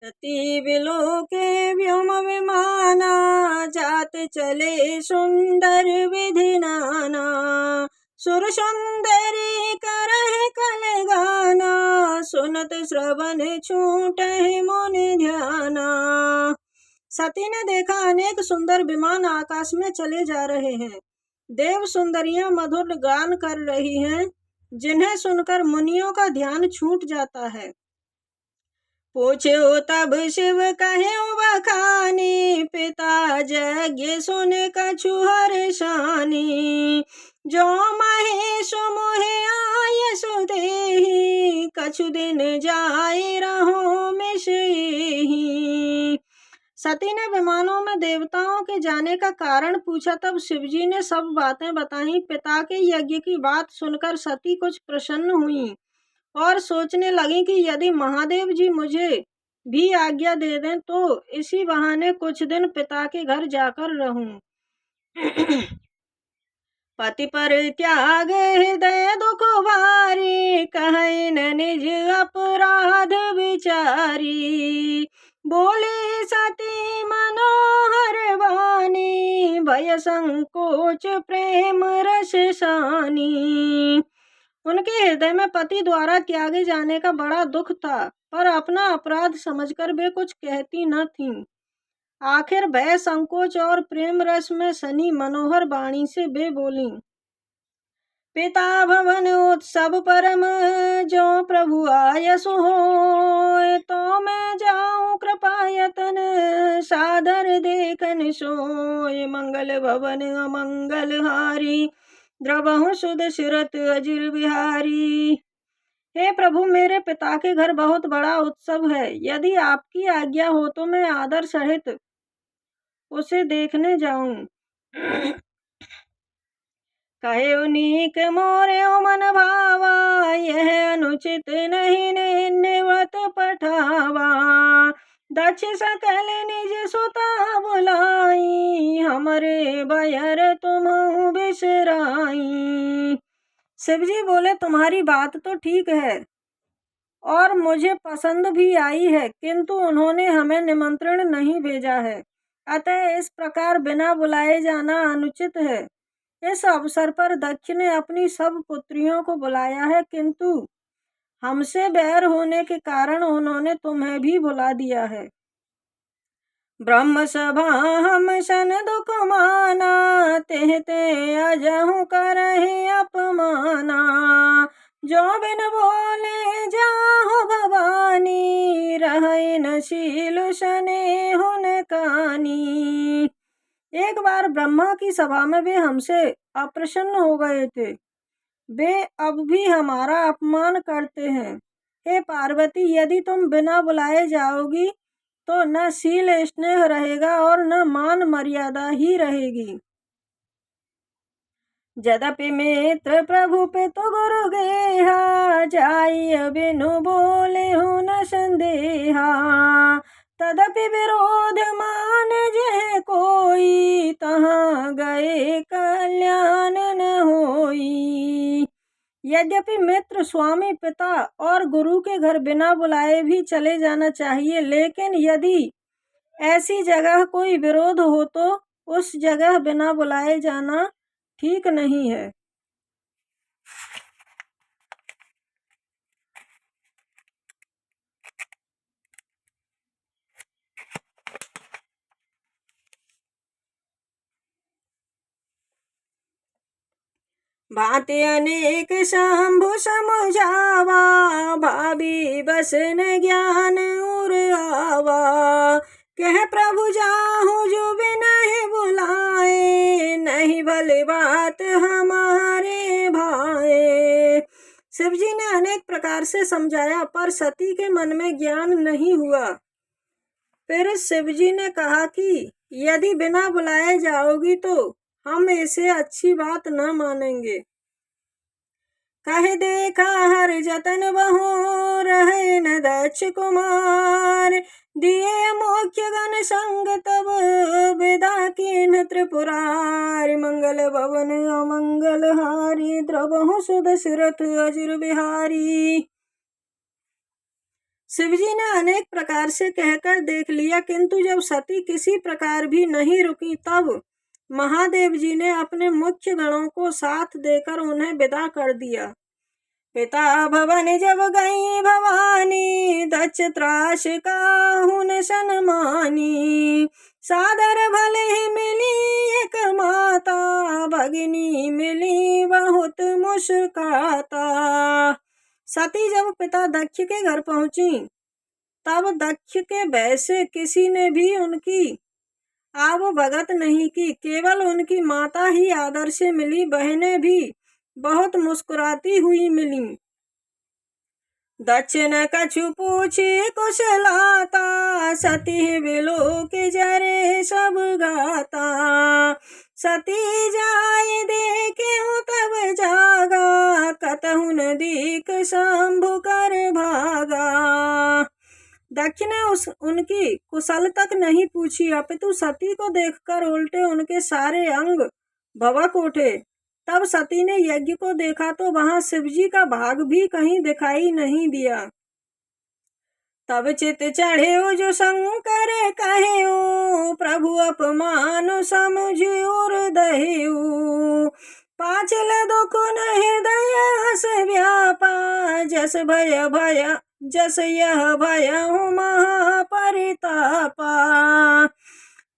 रति बिलोके व्योम विमाना, जात चले सुंदर विधि नाना। सुर सुंदरी करहि कल गाना, सुनत श्रवण छूटहि मुनि ध्याना। सती ने देखा अनेक सुंदर विमान आकाश में चले जा रहे हैं। देव सुंदरियां मधुर गान कर रही हैं, जिन्हें सुनकर मुनियों का ध्यान छूट जाता है। पूछो तब शिव कहेउ बखानी, पिता यज्ञ सुन कछु हर्षानी। जो महेश मोहे आयसु देहि, कछु दिन जाय रहो मिसहि। सती ने विमानों में देवताओं के जाने का कारण पूछा। तब शिवजी ने सब बातें बताई। पिता के यज्ञ की बात सुनकर सती कुछ प्रसन्न हुई और सोचने लगी कि यदि महादेव जी मुझे भी आज्ञा दे दें तो इसी बहाने कुछ दिन पिता के घर जाकर रहूं। पति पर त्याग हृदय दुख भारी, कहे न निज अपराध विचारी। बोले सती मनोहर वाणी, भय संकोच प्रेम रस सानी। उनके हृदय में पति द्वारा त्यागे जाने का बड़ा दुख था, पर अपना अपराध समझकर वे कुछ कहती न थीं। आखिर भय संकोच और प्रेम रस में सनी मनोहर वाणी से वे बोली। पिता भवन उत्सव परम, जो प्रभु आयसु होय। तो मैं जाऊं कृपा यतन, सादर देखन सोय। मंगल भवन अमंगल हारी, द्रवहु सुध सिरत अजिर बिहारी। हे प्रभु, मेरे पिता के घर बहुत बड़ा उत्सव है। यदि आपकी आज्ञा हो तो मैं आदर सहित उसे देखने जाऊं। कहे उनीक मोरे मन भावा, यह अनुचित नहीं निवत पठावा। दक्ष सकल निज सुता बुलाई, हमरे बयर तुम्हु बिसराई। शिवजी बोले, तुम्हारी बात तो ठीक है और मुझे पसंद भी आई है, किंतु उन्होंने हमें निमंत्रण नहीं भेजा है, अतः इस प्रकार बिना बुलाए जाना अनुचित है। इस अवसर पर दक्ष ने अपनी सब पुत्रियों को बुलाया है, किंतु हमसे बैर होने के कारण उन्होंने तुम्हें भी बुला दिया है। ब्रह्म सभा हम सन दुख माना, तेहते अजहु करहि अपमाना। जो बिन बोले जाहु भवानी, रहै न शील सनेहु न कानी। एक बार ब्रह्मा की सभा में वे हमसे अप्रसन्न हो गए थे। वे अब भी हमारा अपमान करते हैं। हे पार्वती, यदि तुम बिना बुलाए जाओगी तो न शील स्नेह रहेगा और न मान मर्यादा ही रहेगी। यद्यपि मित्र प्रभु पितु गुरु गेहा, जाई बिनु बोले हूँ न संदेहा। तदपि विरोध मान जह कोई, तहाँ गए कल्याण न होई। यद्यपि मित्र, स्वामी, पिता और गुरु के घर बिना बुलाए भी चले जाना चाहिए, लेकिन यदि ऐसी जगह कोई विरोध हो तो उस जगह बिना बुलाए जाना ठीक नहीं है। भांति अनेक शंभु समझावा, भाभी बस न ज्ञान उर आवा। कह प्रभु जाहु जो बिनहि बुलाए, नहीं भले बात हमारे भाए। शिवजी ने अनेक प्रकार से समझाया, पर सती के मन में ज्ञान नहीं हुआ। फिर शिवजी ने कहा कि यदि बिना बुलाए जाओगी तो हम इसे अच्छी बात न मानेंगे। कहे देखा हर जतन बहु, रहे न दक्ष कुमार। दिए मुख्य गण संग तब, विदा कीन त्रिपुरार। मंगल भवन अमंगल हारी, द्रवहु सुध सिरत अजिर बिहारी। शिवजी ने अनेक प्रकार से कहकर देख लिया, किंतु जब सती किसी प्रकार भी नहीं रुकी, तब महादेव जी ने अपने मुख्य गणों को साथ देकर उन्हें विदा कर दिया। पिता भवन जब गई भवानी, दक्ष त्रास काहुन सन्मानी। सादर भले ही मिली एक माता, भगिनी मिली बहुत मुस्काता। सती जब पिता दक्ष के घर पहुंची, तब दक्ष के भय से किसी ने भी उनकी भगत नहीं की, केवल उनकी माता ही आदर से मिली। बहनें भी बहुत मुस्कुराती हुई मिली। दक्ष ने कछु पूछी कुशलाता, सती बिलो के जरे सब गाता। सती जाय देखे तब जागा, कतहु न दीक शंभु कर भागा। दक्ष ने उनकी कुशल तक नहीं पूछी, अपितु सती को देखकर उल्टे उनके सारे अंग भभक उठे। तब सती ने यज्ञ को देखा तो वहां शिवजी का भाग भी कहीं दिखाई नहीं दिया। तब चित चढ़े जो शंकर कहेऊ, प्रभु अपमान समझियो हृदयऊ। पाछल दुख न हृदय हस व्यापा, जस भय भय जस यह भय महापरितापा।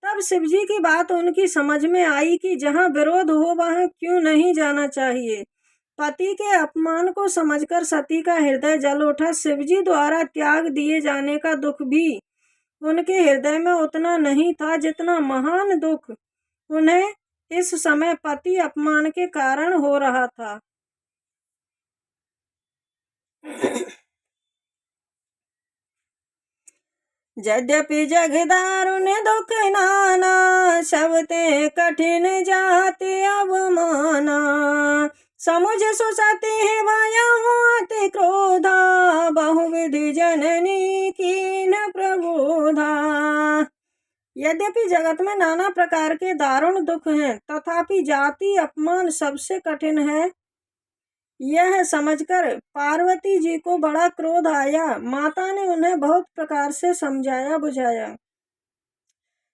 तब शिवजी की बात उनकी समझ में आई कि जहाँ विरोध हो वहाँ क्यों नहीं जाना चाहिए। पति के अपमान को समझकर सती का हृदय जल उठा। शिवजी द्वारा त्याग दिए जाने का दुख भी उनके हृदय में उतना नहीं था जितना महान दुख उन्हें इस समय पति अपमान के कारण हो रहा था। यद्यपि जग दारुण दुख नाना, सबते कठिन जाति अवमाना। समुझ सुसती भयहुअति क्रोधा, बहुविधि जननी कीन प्रबोधा। यद्यपि जगत में नाना प्रकार के दारुण दुख हैं, तथापि जाति अपमान सबसे कठिन है। यह समझकर पार्वती जी को बड़ा क्रोध आया। माता ने उन्हें बहुत प्रकार से समझाया बुझाया।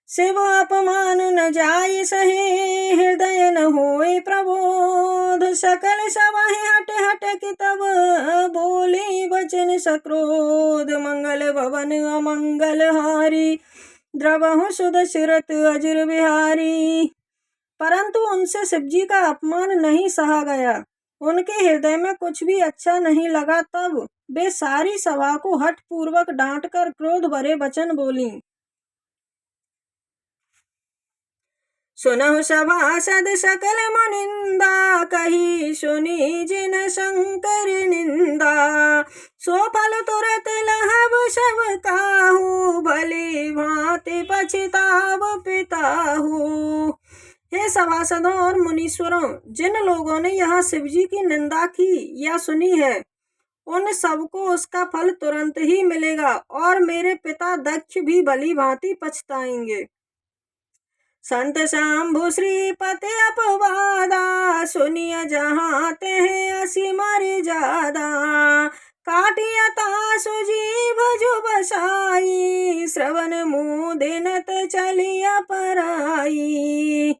शिव अपमान न जाय सहे, हृदय न होए प्रबोध। सकल सवाहे हट हट कि तब, बोले वचन सक्रोध। मंगल भवन अमंगल हारी, द्रवहु सुध सिरत अजुर बिहारी। परंतु उनसे शिवजी का अपमान नहीं सहा गया। उनके हृदय में कुछ भी अच्छा नहीं लगा। तब वे सारी सभा को हठ पूर्वक डांट कर क्रोध भरे वचन बोली। सुनहु सभासद सकल मुनिंदा, कही सुनी जिन शंकर निंदा। सो फल तुरत लहब सब काहू, भली भांति पछताव पिताहू। हे सभासदों और मुनीश्वरों, जिन लोगों ने यहाँ शिवजी की निंदा की या सुनी है, उन सबको उसका फल तुरंत ही मिलेगा और मेरे पिता दक्ष भी भली भांति पछताएंगे। संत शंभु श्रीपति अपवादा, सुनिया जहाँ ते असी मर्यादा। काटिया तासु जीभ जो बसाई, श्रवण मुँह दिनत चलिया पराई।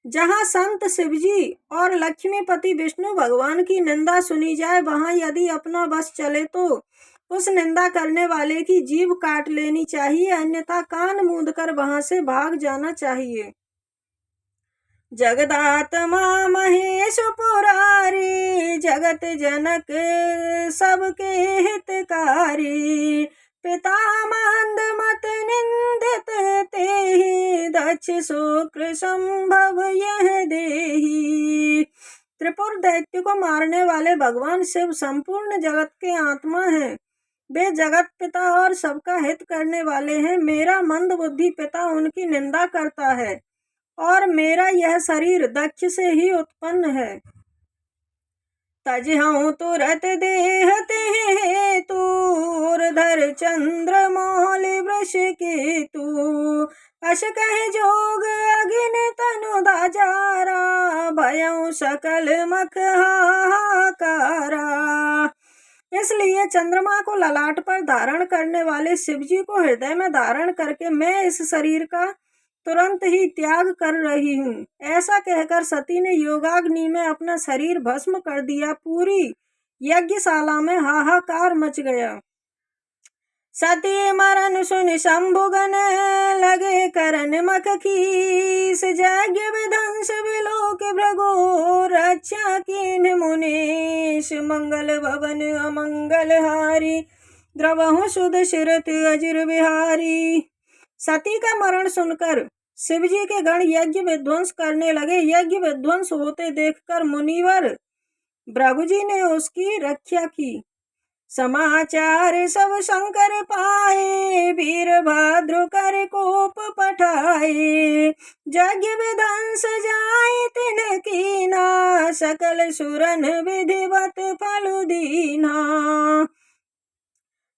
जहाँ संत शिवजी और लक्ष्मीपति विष्णु भगवान की निंदा सुनी जाए, वहाँ यदि अपना बस चले तो उस निंदा करने वाले की जीभ काट लेनी चाहिए, अन्यथा कान मूंद कर वहां से भाग जाना चाहिए। जगदात्मा महेश पुरारी, जगत जनक सबके हितकारी। पिता मंद मत निंदित तेहि, दक्ष शुक्र संभव यह देहि। त्रिपुर दैत्य को मारने वाले भगवान शिव संपूर्ण जगत के आत्मा हैं। वे जगत पिता और सबका हित करने वाले हैं। मेरा मंद बुद्धि पिता उनकी निंदा करता है और मेरा यह शरीर दक्ष से ही उत्पन्न है। तजहु तुरत देहते हेतु, धर चंद्र मौलि वृष केतु। अश कह जोग अग्नि तनु दाजारा, भयउ सकल मख हाहाकारा। इसलिए चंद्रमा को ललाट पर धारण करने वाले शिवजी को हृदय में धारण करके मैं इस शरीर का तुरंत ही त्याग कर रही हूँ। ऐसा कहकर सती ने योगाग्नि में अपना शरीर भस्म कर दिया। पूरी यज्ञशाला में हाहाकार मच गया। सती मरण सुन शंभुगन लगे करन मख खीस, यज्ञ विध्वंस विलोक भृगु रक्षा कीन मुनीश, मंगल भवन अमंगल हारी द्रवहु सुध शिरत अजिर बिहारी। सती का मरण सुनकर शिवजी के गण यज्ञ विध्वंस करने लगे। यज्ञ विध्वंस होते देखकर मुनिवर भृगुजी ने उसकी रक्षा की। समाचार सब शंकर पाए, वीरभद्र कर कोप पठाए, यज्ञ विध्वंस जाए तिन कीना, सकल सुरन विधिवत फल दीना।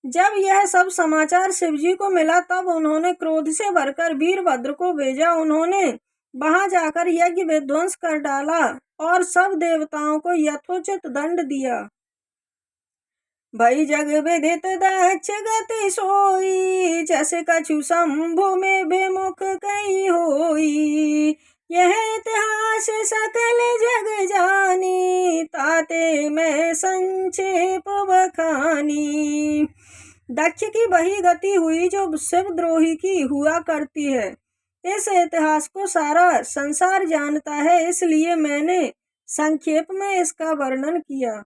जब यह सब समाचार शिवजी को मिला तब उन्होंने क्रोध से भरकर वीरभद्र को भेजा। उन्होंने वहां जाकर यज्ञ विध्वंस कर डाला और सब देवताओं को यथोचित दंड दिया। भई जग विदित दक्ष गति सोई, जस कछु शंभु में विमुख कई होई, यह इतिहास सकल जग जानी, ताते मैं संक्षेप बखानी। दक्ष की वही गति हुई जो शिवद्रोही की हुआ करती है। इस इतिहास को सारा संसार जानता है, इसलिए मैंने संक्षेप में इसका वर्णन किया।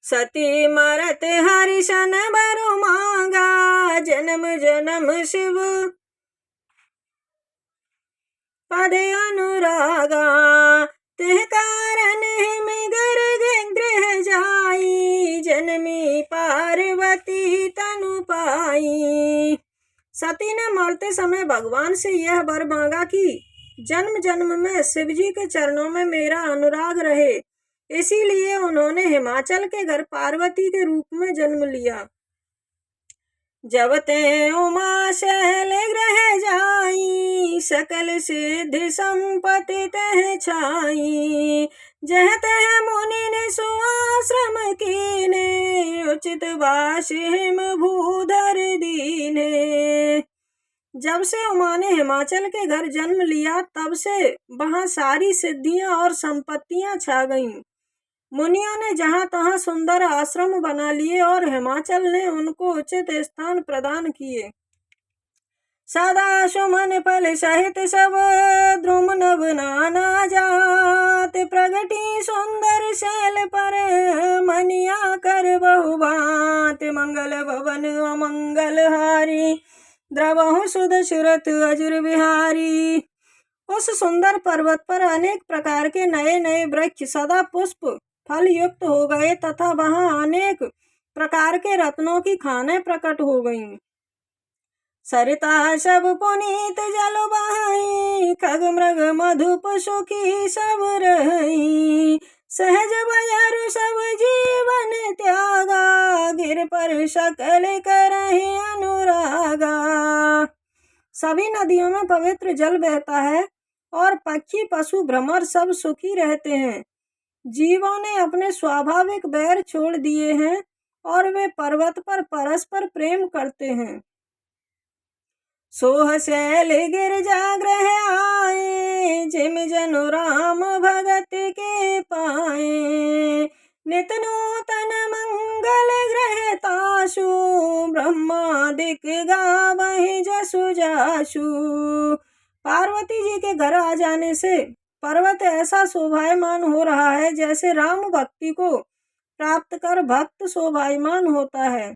सती मरत हरिशन बरु मांगा, जन्म जन्म शिव पद अनुरागा, तिह कारण हिम गर्ग गृह जाई, जनमी पार्वती तनु पाई। सती ने मरते समय भगवान से यह वर मांगा कि जन्म जन्म में शिवजी के चरणों में मेरा अनुराग रहे। इसीलिए उन्होंने हिमाचल के घर पार्वती के रूप में जन्म लिया। जब ते उमा शैल ग्रह जाई, सकल सिद्धि संपत्ति तह छाई, जह तह मुनि ने सुआश्रम कीने, उचित वास हिम भूधर दीने। जब से उमा ने हिमाचल के घर जन्म लिया तब से वहां सारी सिद्धियां और संपत्तियां छा गईं। मुनियों ने जहां तहां सुंदर आश्रम बना लिए और हिमाचल ने उनको उचित स्थान प्रदान किए। सदा सुमन फल सहित सब द्रुम नभ नाना जात, प्रगति सुंदर शैल पर मनिया कर बहु बात, मंगल भवन अमंगल हारी द्रवहु सुध सुरत अजुर बिहारी। उस सुंदर पर्वत पर अनेक प्रकार के नए नए वृक्ष सदा पुष्प फल युक्त हो गए तथा वहां अनेक प्रकार के रत्नों की खानें प्रकट हो गईं। सरिता सब पुनीत जल बहाई, खग मृग मधुप सुखी सब रही, सहज बयरु सब जीवन त्यागा, गिर पर सकल करहि अनुरागा। सभी नदियों में पवित्र जल बहता है और पक्षी पशु भ्रमर सब सुखी रहते हैं। जीवों ने अपने स्वाभाविक बैर छोड़ दिए हैं और वे पर्वत पर परस्पर प्रेम करते हैं। सोह शैल गिरजा ग्रह आए, जिम जनु राम भगत के पाए, नित नूतन मंगल ग्रह तासु, ब्रह्मादिक गावहि जसु जासु। पार्वती जी के घर आ जाने से पर्वत ऐसा शोभायमान हो रहा है जैसे राम भक्ति को प्राप्त कर भक्त शोभायमान होता है।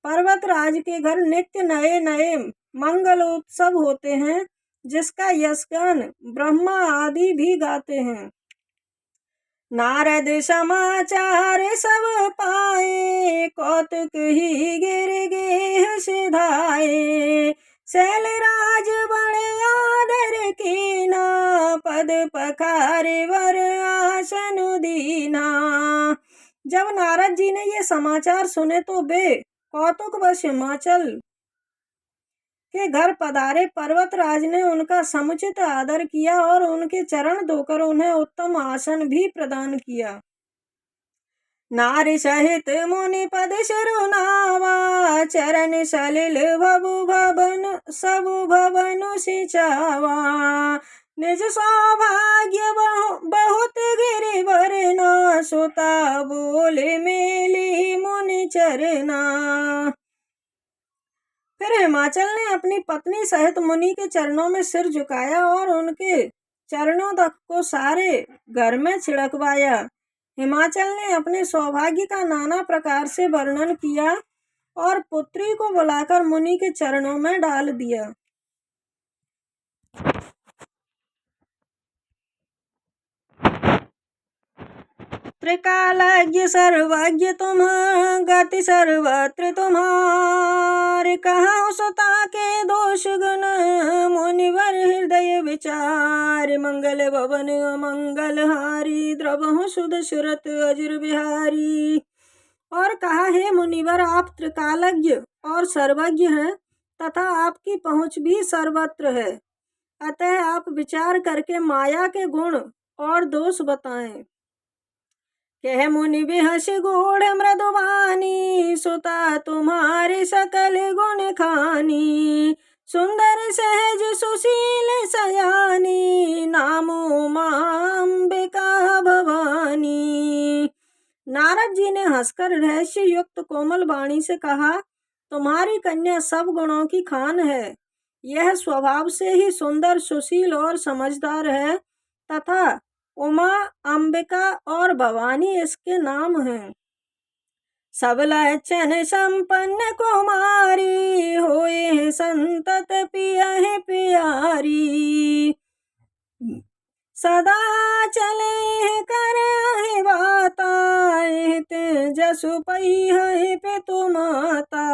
पर्वत राज के घर नित्य नए नए मंगल उत्सव होते हैं, जिसका यशगान ब्रह्मा आदि भी गाते हैं। नारद समाचार सब पाए, कौतुक ही गिर गेह सिधाए, शैलराज बड़े आदर कीना, पद पखारे वर आसन दीना। जब नारद जी ने ये समाचार सुने तो वे कौतुक वश हिमाचल के घर पधारे पर्वतराज ने उनका समुचित आदर किया और उनके चरण धोकर उन्हें उत्तम आसन भी प्रदान किया। नारी सहित मुनि पद शिरुनावा, चरण सलिल सबु भवनु सिचावा। निज सौभाग्य बहुत गिरिवर ना, सुता बोले मेली मुनि चरना। फिर हिमाचल ने अपनी पत्नी सहित मुनि के चरणों में सिर झुकाया और उनके चरणों तक को सारे घर में छिड़कवाया। हिमाचल ने अपने सौभाग्य का नाना प्रकार से वर्णन किया और पुत्री को बुलाकर मुनि के चरणों में डाल दिया। त्रिकालज्ञ सर्वज्ञ तुम, गति सर्वत्र तुम्हारे। कहाँ सुता के दोष गुण, मुनिवर हृदय विचार। मंगल भवन अमंगल हारी, द्रवहु सुध सुरत अजिर बिहारी। और कहा, हे मुनिवर, आप त्रिकालज्ञ और सर्वज्ञ हैं तथा आपकी पहुँच भी सर्वत्र है। अतः आप विचार करके माया के गुण और दोष बताएं। कह मुनि बिहस गूढ़ मृदुवानी, सुता तुम्हारे सकल गुण खानी। सुंदर सहज सुशील सयानी, नामो मां अंबिका भवानी। नारद जी ने हंसकर रहस्य युक्त कोमल वाणी से कहा, तुम्हारी कन्या सब गुणों की खान है। यह स्वभाव से ही सुंदर, सुशील और समझदार है तथा उमा, अंबिका और भवानी इसके नाम हैं। सब लक्षण संपन्न कुमारी, होए संतत पियहि प्यारी। सदा चले करहि बाता, जसु पई पितु माता।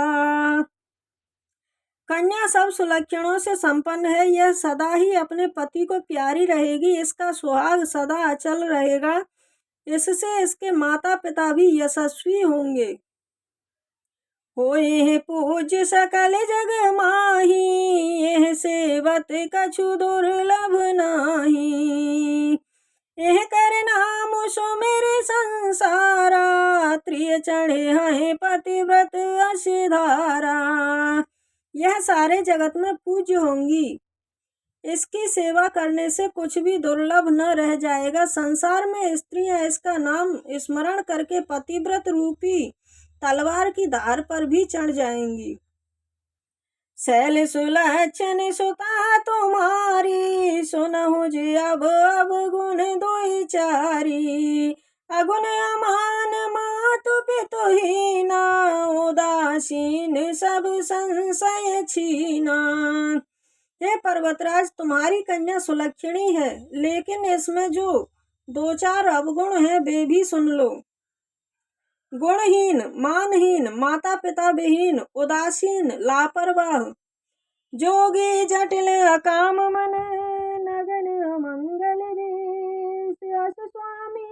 कन्या सब सुलक्षणों से संपन्न है। यह सदा ही अपने पति को प्यारी रहेगी। इसका सुहाग सदा अचल रहेगा। इससे इसके माता पिता भी यशस्वी होंगे। होए पूज्य सकल जग माही, यह सेवत कछु दुर्लभ नाही। यह कर नाम सुमिर संसारा, त्रिय चढ़े हैं पतिव्रत असिधारा। यह सारे जगत में पूज्य होंगी। इसकी सेवा करने से कुछ भी दुर्लभ न रह जाएगा। संसार में स्त्रियां इसका नाम स्मरण करके पतिव्रत रूपी तलवार की धार पर भी चढ़ जाएंगी। शैल सुलक्षण सुता तुम्हारी, सुनहु जी अब गुण दुई चारी। अगुण अमान मातु पितु हीना, उदासीन सब संशय छीना। हे पर्वतराज, तुम्हारी कन्या सुलक्षणी है, लेकिन इसमें जो दो चार अवगुण है वे भी सुन लो। गुणहीन, मानहीन, माता पिता विहीन, उदासीन, लापरवाह, जोगी जटिल अकाम मन, नगन अमंगल वेश। स्वामी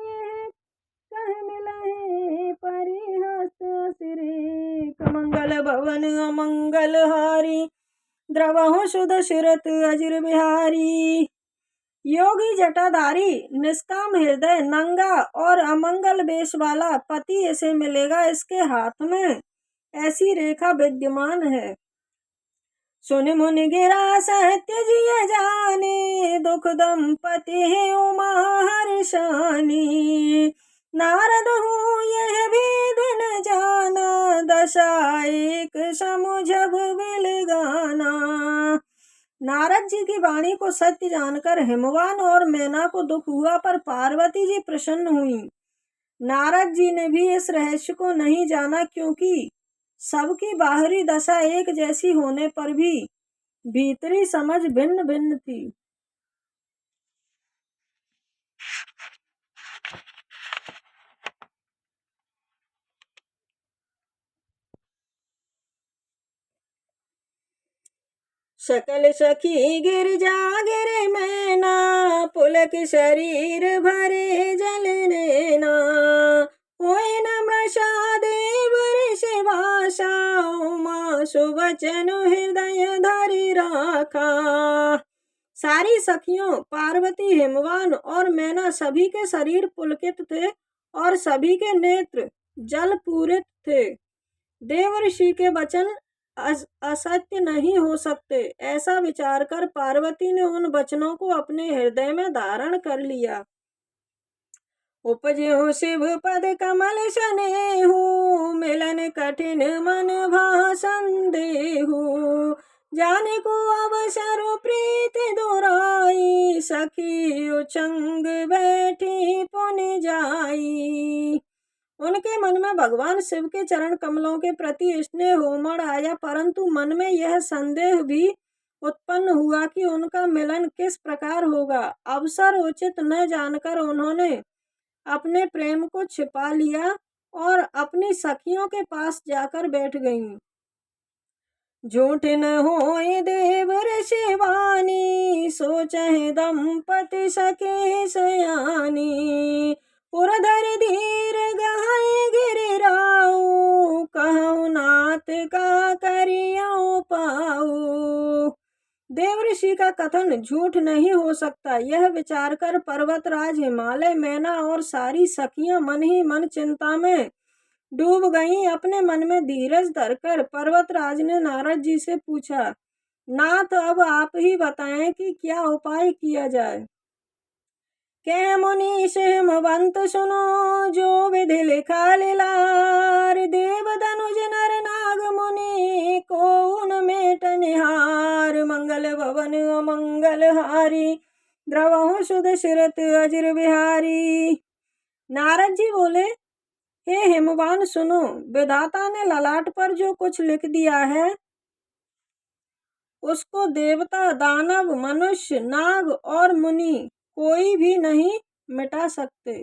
कह मिलहि परिहस सिरे, कमंगल भवन अमंगल हारी। द्रवहु सुध सुरत अजिर बिहारी। योगी जटाधारी, निष्काम हृदय, नंगा और अमंगल वेश वाला पति इसे मिलेगा। इसके हाथ में ऐसी रेखा विद्यमान है। सुन मुनि गिरा सत्य जिय जाने, दुख दंपति है उमा हर्षानी। नारद हूँ यह भेद न जाना, दशा एक समुझब बिलगाना। नारद जी की वाणी को सत्य जानकर हिमवान और मैना को दुख हुआ, पर पार्वती जी प्रसन्न हुई। नारद जी ने भी इस रहस्य को नहीं जाना, क्योंकि सबकी बाहरी दशा एक जैसी होने पर भी भीतरी समझ भिन्न भिन्न थी। सकल सखी गिरजा गिरे मैना, पुलक शरीर भरे जल नैना। होए न मृषा देव ऋषि भाषा, उमा सो वचन हृदय धरि राखा। सारी सखियों पार्वती, हिमवान और मैना सभी के शरीर पुलकित थे और सभी के नेत्र जल पूरित थे। देवर्षि के वचन असत्य नहीं हो सकते, ऐसा विचार कर पार्वती ने उन वचनों को अपने हृदय में धारण कर लिया। उपज्यो शिव पद कमल सनेहु, मिलन कठिन मन भा संदेहु। जाने को अवसर प्रीति दुराई, सखी उचंग बैठी पुन जाई। उनके मन में भगवान शिव के चरण कमलों के प्रति स्नेह उमड़ आया, परंतु मन में यह संदेह भी उत्पन्न हुआ कि उनका मिलन किस प्रकार होगा। अवसर उचित न जानकर उन्होंने अपने प्रेम को छिपा लिया और अपनी सखियों के पास जाकर बैठ गईं। झूठ न होए देव ऋषि वाणी, सोचहि दंपति सखे सयानी। पुरधर धीर गहाए गिरिराऊ, कहूँ नाथ का करियो पाऊ। देवऋषि का कथन झूठ नहीं हो सकता, यह विचार कर पर्वतराज, हिमालय, मैना और सारी सखियां मन ही मन चिंता में डूब गईं। अपने मन में धीरज धरकर पर्वतराज ने नारद जी से पूछा, नाथ अब आप ही बताएं कि क्या उपाय किया जाए। कह मुनीश हिमवंत सुनो, जो विधि लिखा लीलार। देव धनुज नर नाग मुनि, को उनमेट निहार। मंगल भवन अमंगल हारी, द्रवहु सुध शिरत अजिर बिहारी। नारद जी बोले, हे हिमवान सुनो, विधाता ने ललाट पर जो कुछ लिख दिया है उसको देवता, दानव, मनुष्य, नाग और मुनि कोई भी नहीं मिटा सकते।